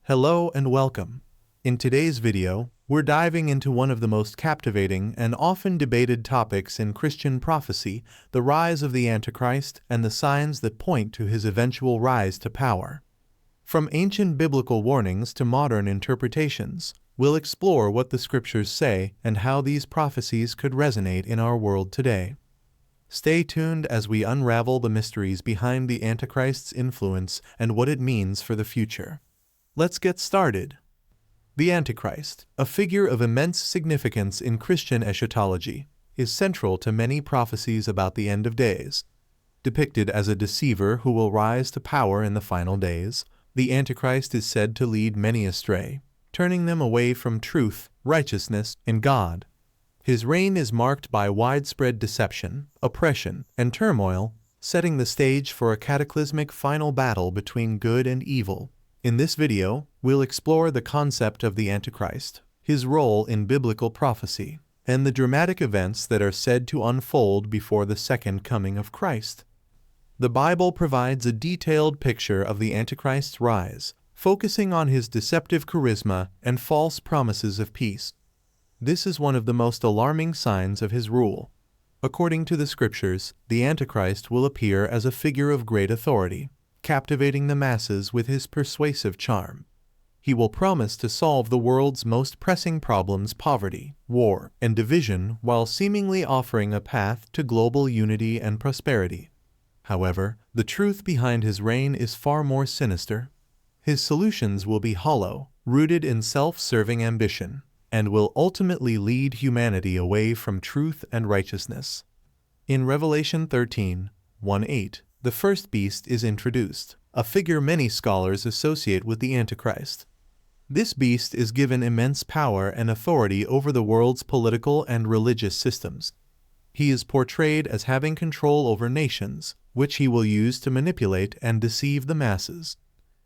Hello and welcome. In today's video, we're diving into one of the most captivating and often debated topics in Christian prophecy, the rise of the Antichrist and the signs that point to his eventual rise to power. From ancient biblical warnings to modern interpretations, we'll explore what the scriptures say and how these prophecies could resonate in our world today. Stay tuned as we unravel the mysteries behind the Antichrist's influence and what it means for the future. Let's get started. The Antichrist, a figure of immense significance in Christian eschatology, is central to many prophecies about the end of days. Depicted as a deceiver who will rise to power in the final days, the Antichrist is said to lead many astray, turning them away from truth, righteousness, and God. His reign is marked by widespread deception, oppression, and turmoil, setting the stage for a cataclysmic final battle between good and evil. In this video, we'll explore the concept of the Antichrist, his role in biblical prophecy, and the dramatic events that are said to unfold before the second coming of Christ. The Bible provides a detailed picture of the Antichrist's rise, focusing on his deceptive charisma and false promises of peace. This is one of the most alarming signs of his rule. According to the scriptures, the Antichrist will appear as a figure of great authority, captivating the masses with his persuasive charm. He will promise to solve the world's most pressing problems: poverty, war, and division, while seemingly offering a path to global unity and prosperity. However, the truth behind his reign is far more sinister. His solutions will be hollow, rooted in self-serving ambition, and will ultimately lead humanity away from truth and righteousness. In Revelation 13:1-8, the first beast is introduced, a figure many scholars associate with the Antichrist. This beast is given immense power and authority over the world's political and religious systems. He is portrayed as having control over nations, which he will use to manipulate and deceive the masses.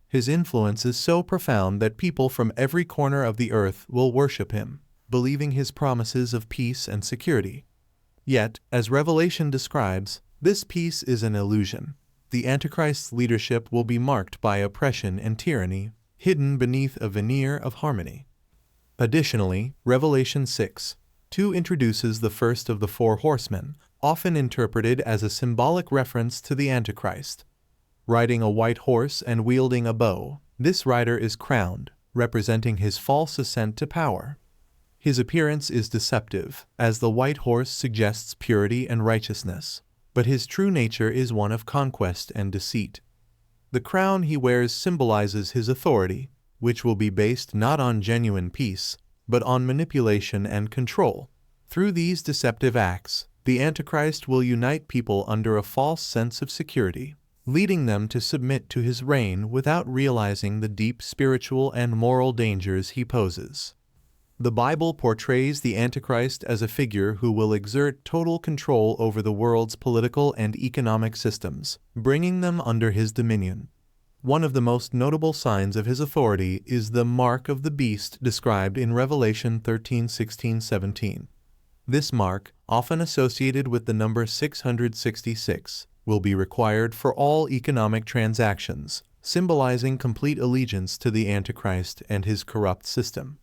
His influence is so profound that people from every corner of the earth will worship him, believing his promises of peace and security. Yet, as Revelation describes, this peace is an illusion. The Antichrist's leadership will be marked by oppression and tyranny, hidden beneath a veneer of harmony. Additionally, Revelation 6:2 introduces the first of the four horsemen, often interpreted as a symbolic reference to the Antichrist. Riding a white horse and wielding a bow, this rider is crowned, representing his false ascent to power. His appearance is deceptive, as the white horse suggests purity and righteousness, but his true nature is one of conquest and deceit. The crown he wears symbolizes his authority, which will be based not on genuine peace, but on manipulation and control. Through these deceptive acts, the Antichrist will unite people under a false sense of security, leading them to submit to his reign without realizing the deep spiritual and moral dangers he poses. The Bible portrays the Antichrist as a figure who will exert total control over the world's political and economic systems, bringing them under his dominion. One of the most notable signs of his authority is the mark of the beast described in Revelation 13:16-17. This mark, often associated with the number 666, will be required for all economic transactions, symbolizing complete allegiance to the Antichrist and his corrupt system.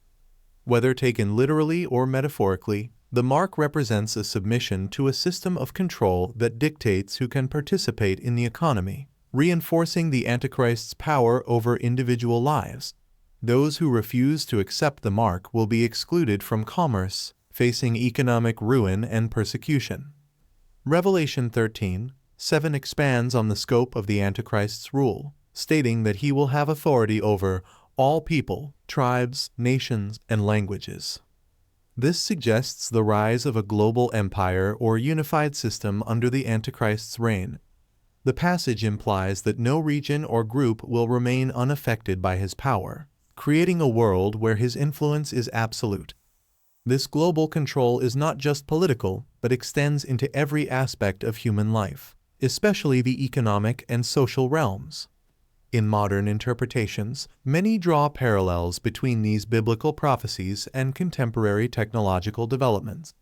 Whether taken literally or metaphorically, the mark represents a submission to a system of control that dictates who can participate in the economy, reinforcing the Antichrist's power over individual lives. Those who refuse to accept the mark will be excluded from commerce, facing economic ruin and persecution. Revelation 13:7 expands on the scope of the Antichrist's rule, stating that he will have authority over all people, tribes, nations, and languages. This suggests the rise of a global empire or unified system under the Antichrist's reign. The passage implies that no region or group will remain unaffected by his power, creating a world where his influence is absolute. This global control is not just political, but extends into every aspect of human life, especially the economic and social realms. In modern interpretations, many draw parallels between these biblical prophecies and contemporary technological developments.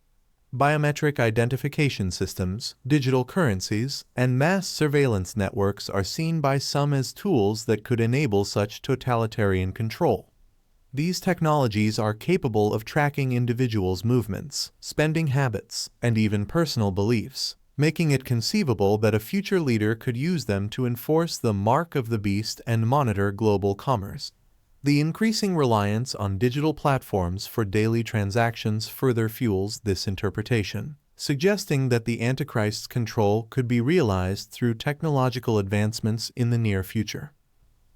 Biometric identification systems, digital currencies, and mass surveillance networks are seen by some as tools that could enable such totalitarian control. These technologies are capable of tracking individuals' movements, spending habits, and even personal beliefs, making it conceivable that a future leader could use them to enforce the mark of the beast and monitor global commerce. The increasing reliance on digital platforms for daily transactions further fuels this interpretation, suggesting that the Antichrist's control could be realized through technological advancements in the near future.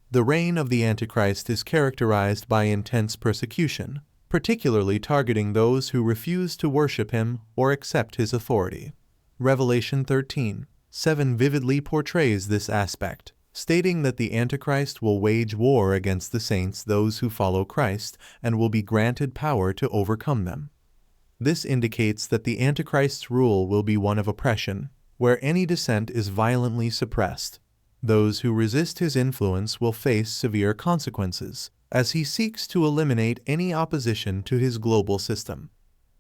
The reign of the Antichrist is characterized by intense persecution, particularly targeting those who refuse to worship him or accept his authority. Revelation 13:7 vividly portrays this aspect, stating that the Antichrist will wage war against the saints, those who follow Christ, and will be granted power to overcome them. This indicates that the Antichrist's rule will be one of oppression, where any dissent is violently suppressed. Those who resist his influence will face severe consequences, as he seeks to eliminate any opposition to his global system.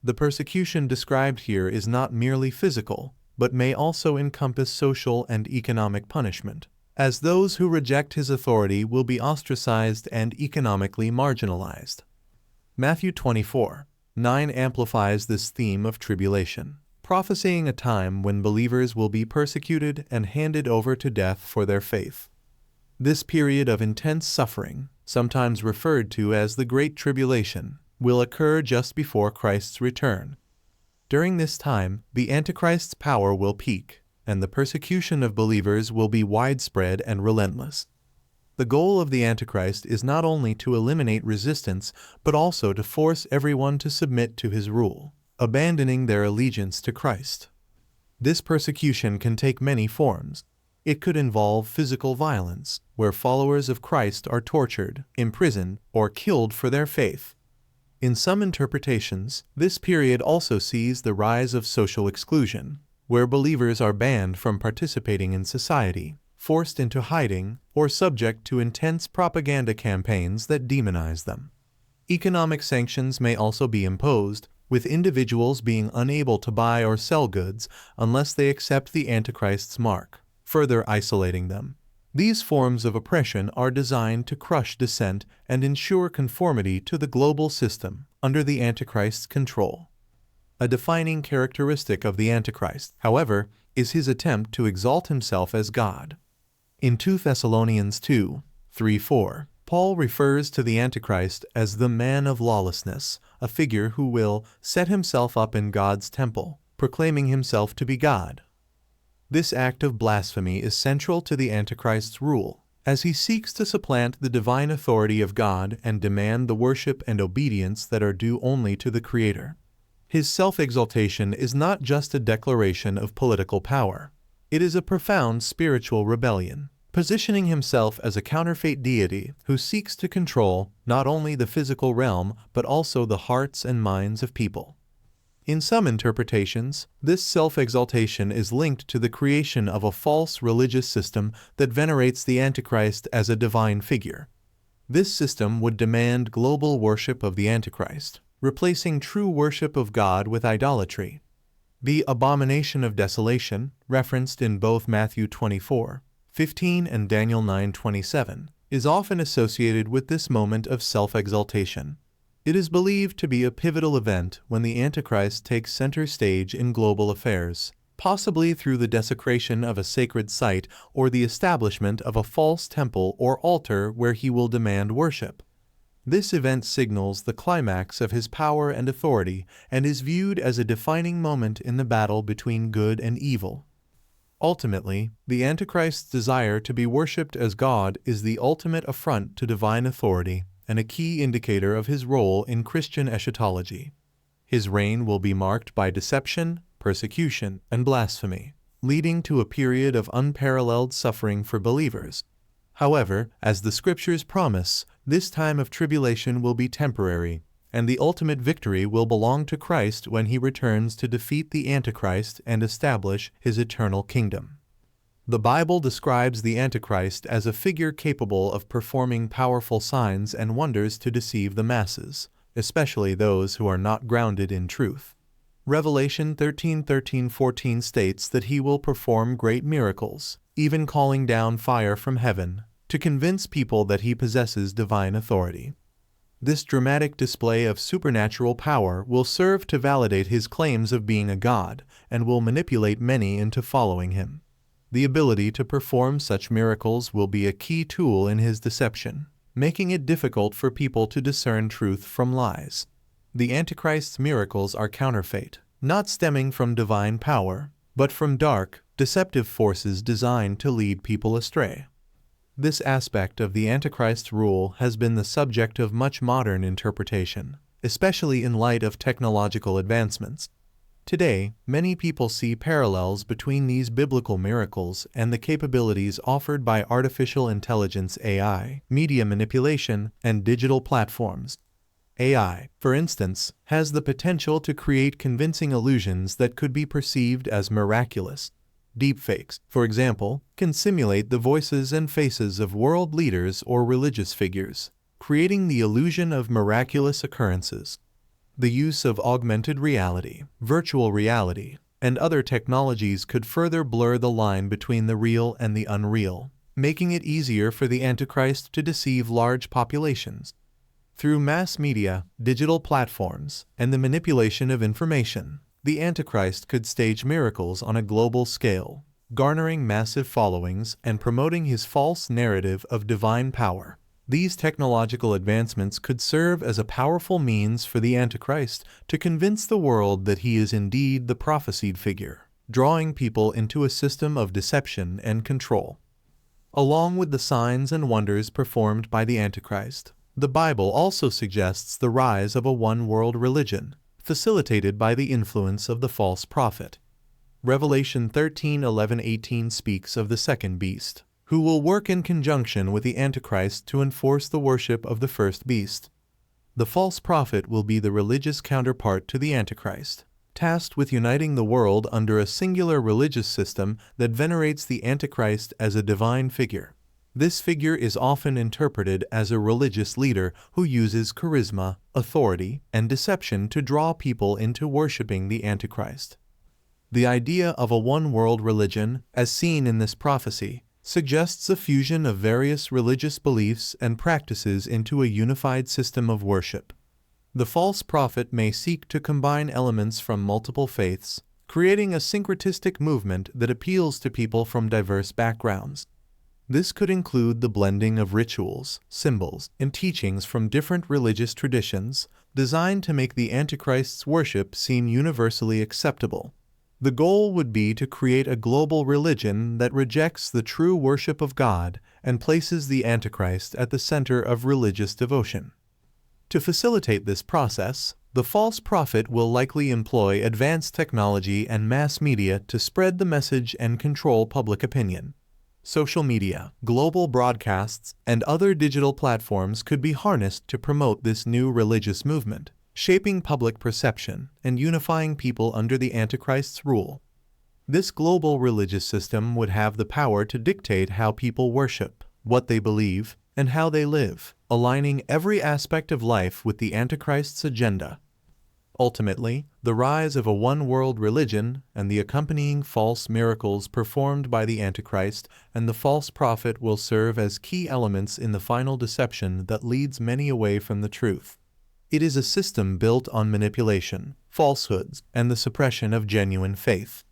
The persecution described here is not merely physical, but may also encompass social and economic punishment, as those who reject his authority will be ostracized and economically marginalized. Matthew 24:9 amplifies this theme of tribulation, prophesying a time when believers will be persecuted and handed over to death for their faith. This period of intense suffering, sometimes referred to as the Great Tribulation, will occur just before Christ's return. During this time, the Antichrist's power will peak, and the persecution of believers will be widespread and relentless. The goal of the Antichrist is not only to eliminate resistance, but also to force everyone to submit to his rule, abandoning their allegiance to Christ. This persecution can take many forms. It could involve physical violence, where followers of Christ are tortured, imprisoned, or killed for their faith. In some interpretations, this period also sees the rise of social exclusion, where believers are banned from participating in society, forced into hiding, or subject to intense propaganda campaigns that demonize them. Economic sanctions may also be imposed, with individuals being unable to buy or sell goods unless they accept the Antichrist's mark, further isolating them. These forms of oppression are designed to crush dissent and ensure conformity to the global system under the Antichrist's control. A defining characteristic of the Antichrist, however, is his attempt to exalt himself as God. In 2 Thessalonians 2:3-4, Paul refers to the Antichrist as the man of lawlessness, a figure who will set himself up in God's temple, proclaiming himself to be God. This act of blasphemy is central to the Antichrist's rule, as he seeks to supplant the divine authority of God and demand the worship and obedience that are due only to the Creator. His self-exaltation is not just a declaration of political power. It is a profound spiritual rebellion, positioning himself as a counterfeit deity who seeks to control not only the physical realm but also the hearts and minds of people. In some interpretations, this self-exaltation is linked to the creation of a false religious system that venerates the Antichrist as a divine figure. This system would demand global worship of the Antichrist, replacing true worship of God with idolatry. The abomination of desolation, referenced in both Matthew 24:15 and Daniel 9:27, is often associated with this moment of self-exaltation. It is believed to be a pivotal event when the Antichrist takes center stage in global affairs, possibly through the desecration of a sacred site or the establishment of a false temple or altar where he will demand worship. This event signals the climax of his power and authority and is viewed as a defining moment in the battle between good and evil. Ultimately, the Antichrist's desire to be worshipped as God is the ultimate affront to divine authority and a key indicator of his role in Christian eschatology. His reign will be marked by deception, persecution, and blasphemy, leading to a period of unparalleled suffering for believers. However, as the Scriptures promise, this time of tribulation will be temporary, and the ultimate victory will belong to Christ when he returns to defeat the Antichrist and establish his eternal kingdom. The Bible describes the Antichrist as a figure capable of performing powerful signs and wonders to deceive the masses, especially those who are not grounded in truth. Revelation 13:13-14 states that he will perform great miracles, even calling down fire from heaven, to convince people that he possesses divine authority. This dramatic display of supernatural power will serve to validate his claims of being a god and will manipulate many into following him. The ability to perform such miracles will be a key tool in his deception, making it difficult for people to discern truth from lies. The Antichrist's miracles are counterfeit, not stemming from divine power, but from dark, deceptive forces designed to lead people astray. This aspect of the Antichrist's rule has been the subject of much modern interpretation, especially in light of technological advancements. Today, many people see parallels between these biblical miracles and the capabilities offered by artificial intelligence AI, media manipulation, and digital platforms. AI, for instance, has the potential to create convincing illusions that could be perceived as miraculous. Deepfakes, for example, can simulate the voices and faces of world leaders or religious figures, creating the illusion of miraculous occurrences. The use of augmented reality, virtual reality, and other technologies could further blur the line between the real and the unreal, making it easier for the Antichrist to deceive large populations. Through mass media, digital platforms, and the manipulation of information, the Antichrist could stage miracles on a global scale, garnering massive followings and promoting his false narrative of divine power. These technological advancements could serve as a powerful means for the Antichrist to convince the world that he is indeed the prophesied figure, drawing people into a system of deception and control. Along with the signs and wonders performed by the Antichrist, the Bible also suggests the rise of a one-world religion, facilitated by the influence of the false prophet. Revelation 13:11-18 speaks of the second beast, who will work in conjunction with the Antichrist to enforce the worship of the first beast. The false prophet will be the religious counterpart to the Antichrist, tasked with uniting the world under a singular religious system that venerates the Antichrist as a divine figure. This figure is often interpreted as a religious leader who uses charisma, authority, and deception to draw people into worshiping the Antichrist. The idea of a one-world religion, as seen in this prophecy, suggests a fusion of various religious beliefs and practices into a unified system of worship. The false prophet may seek to combine elements from multiple faiths, creating a syncretistic movement that appeals to people from diverse backgrounds. This could include the blending of rituals, symbols, and teachings from different religious traditions, designed to make the Antichrist's worship seem universally acceptable. The goal would be to create a global religion that rejects the true worship of God and places the Antichrist at the center of religious devotion. To facilitate this process, the false prophet will likely employ advanced technology and mass media to spread the message and control public opinion. Social media, global broadcasts, and other digital platforms could be harnessed to promote this new religious movement, shaping public perception and unifying people under the Antichrist's rule. This global religious system would have the power to dictate how people worship, what they believe, and how they live, aligning every aspect of life with the Antichrist's agenda. Ultimately, the rise of a one-world religion and the accompanying false miracles performed by the Antichrist and the false prophet will serve as key elements in the final deception that leads many away from the truth. It is a system built on manipulation, falsehoods, and the suppression of genuine faith.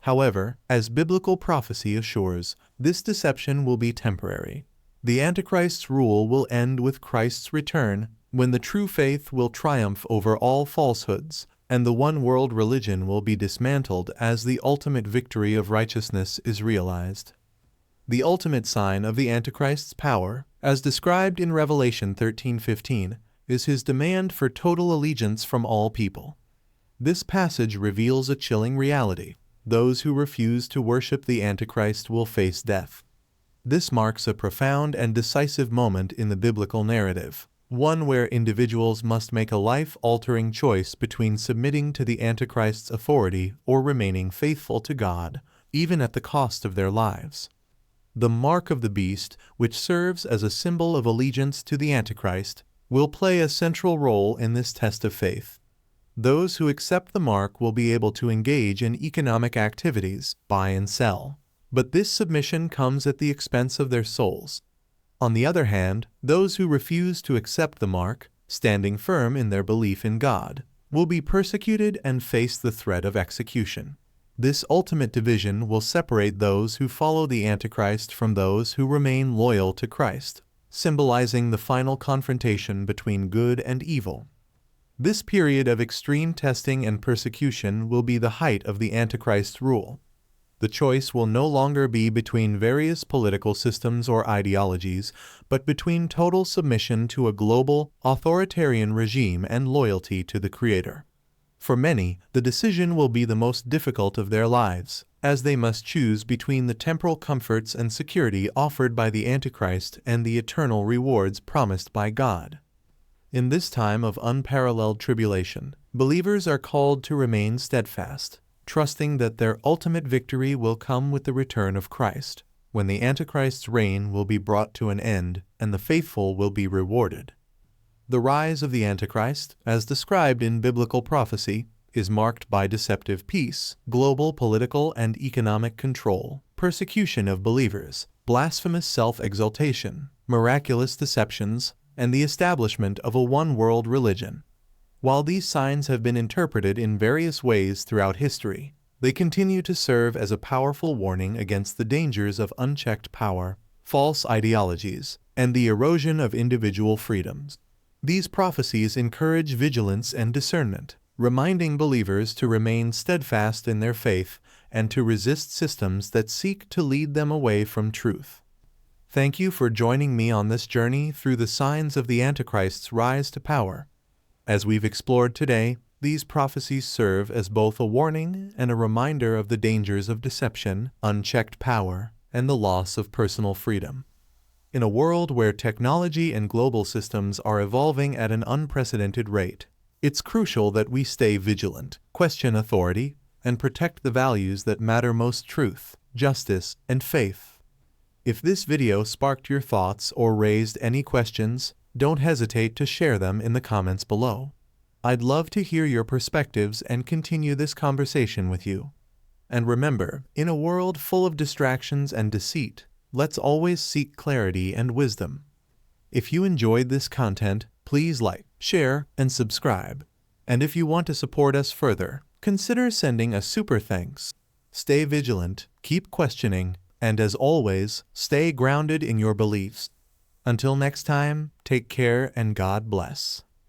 However, as biblical prophecy assures, this deception will be temporary. The Antichrist's rule will end with Christ's return, when the true faith will triumph over all falsehoods, and the one-world religion will be dismantled as the ultimate victory of righteousness is realized. The ultimate sign of the Antichrist's power, as described in Revelation 13:15, is his demand for total allegiance from all people. This passage reveals a chilling reality. Those who refuse to worship the Antichrist will face death. This marks a profound and decisive moment in the biblical narrative, one where individuals must make a life-altering choice between submitting to the Antichrist's authority or remaining faithful to God, even at the cost of their lives. The mark of the beast, which serves as a symbol of allegiance to the Antichrist, will play a central role in this test of faith. Those who accept the mark will be able to engage in economic activities, buy and sell. But this submission comes at the expense of their souls. On the other hand, those who refuse to accept the mark, standing firm in their belief in God, will be persecuted and face the threat of execution. This ultimate division will separate those who follow the Antichrist from those who remain loyal to Christ, symbolizing the final confrontation between good and evil. This period of extreme testing and persecution will be the height of the Antichrist's rule. The choice will no longer be between various political systems or ideologies, but between total submission to a global, authoritarian regime and loyalty to the Creator. For many, the decision will be the most difficult of their lives, as they must choose between the temporal comforts and security offered by the Antichrist and the eternal rewards promised by God. In this time of unparalleled tribulation, believers are called to remain steadfast, trusting that their ultimate victory will come with the return of Christ, when the Antichrist's reign will be brought to an end and the faithful will be rewarded. The rise of the Antichrist, as described in biblical prophecy, is marked by deceptive peace, global political and economic control, persecution of believers, blasphemous self-exaltation, miraculous deceptions, and the establishment of a one-world religion. While these signs have been interpreted in various ways throughout history, they continue to serve as a powerful warning against the dangers of unchecked power, false ideologies, and the erosion of individual freedoms. These prophecies encourage vigilance and discernment, reminding believers to remain steadfast in their faith and to resist systems that seek to lead them away from truth. Thank you for joining me on this journey through the signs of the Antichrist's rise to power. As we've explored today, these prophecies serve as both a warning and a reminder of the dangers of deception, unchecked power, and the loss of personal freedom. In a world where technology and global systems are evolving at an unprecedented rate, it's crucial that we stay vigilant, question authority, and protect the values that matter most: truth, justice, and faith. If this video sparked your thoughts or raised any questions, don't hesitate to share them in the comments below. I'd love to hear your perspectives and continue this conversation with you. And remember, in a world full of distractions and deceit, let's always seek clarity and wisdom. If you enjoyed this content, please like, share, and subscribe. And if you want to support us further, consider sending a super thanks. Stay vigilant, keep questioning, and as always, stay grounded in your beliefs. Until next time, take care and God bless.